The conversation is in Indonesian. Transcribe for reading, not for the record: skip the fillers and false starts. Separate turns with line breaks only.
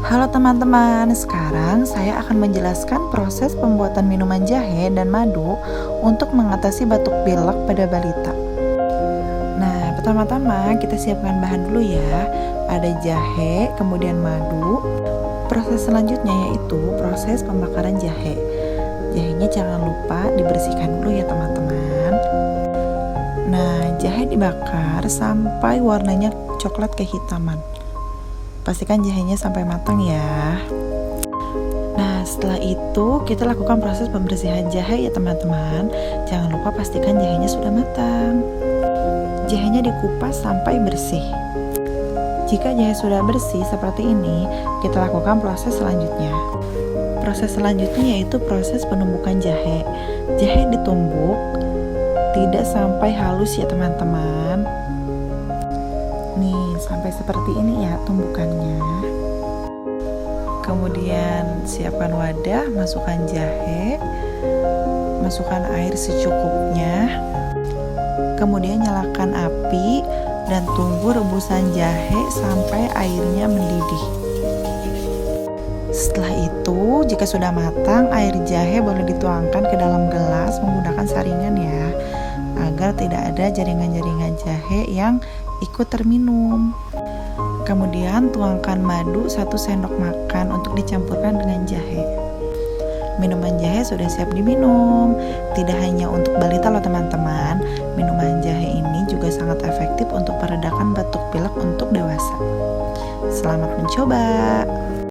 Halo teman-teman, sekarang saya akan menjelaskan proses pembuatan minuman jahe dan madu untuk mengatasi batuk pilek pada balita. Nah, pertama-tama kita siapkan bahan dulu ya. Ada jahe, kemudian madu. Proses selanjutnya yaitu proses pembakaran jahe. Jahenya jangan lupa dibersihkan dulu ya teman-teman. Nah, jahe dibakar sampai warnanya coklat kehitaman. Pastikan jahenya sampai matang ya. Nah, setelah itu kita lakukan proses pembersihan jahe ya teman-teman. Jangan lupa pastikan jahenya sudah matang. Jahenya dikupas sampai bersih. Jika jahe sudah bersih seperti ini, kita lakukan proses selanjutnya. Proses selanjutnya yaitu proses penumbukan jahe. Jahe ditumbuk, tidak sampai halus ya teman-teman. Nih, sampai seperti ini ya tumbukannya. Kemudian siapkan wadah, masukkan jahe, masukkan air secukupnya. Kemudian nyalakan api dan tunggu rebusan jahe sampai airnya mendidih. Setelah itu, jika sudah matang, air jahe boleh dituangkan ke dalam gelas menggunakan saringan ya, agar tidak ada jaringan-jaringan jahe yang ikut terminum. Kemudian tuangkan madu 1 sendok makan untuk dicampurkan dengan jahe. Minuman jahe sudah siap diminum. Tidak hanya untuk balita loh teman-teman, minuman jahe ini juga sangat efektif untuk meredakan batuk pilek untuk dewasa. Selamat mencoba.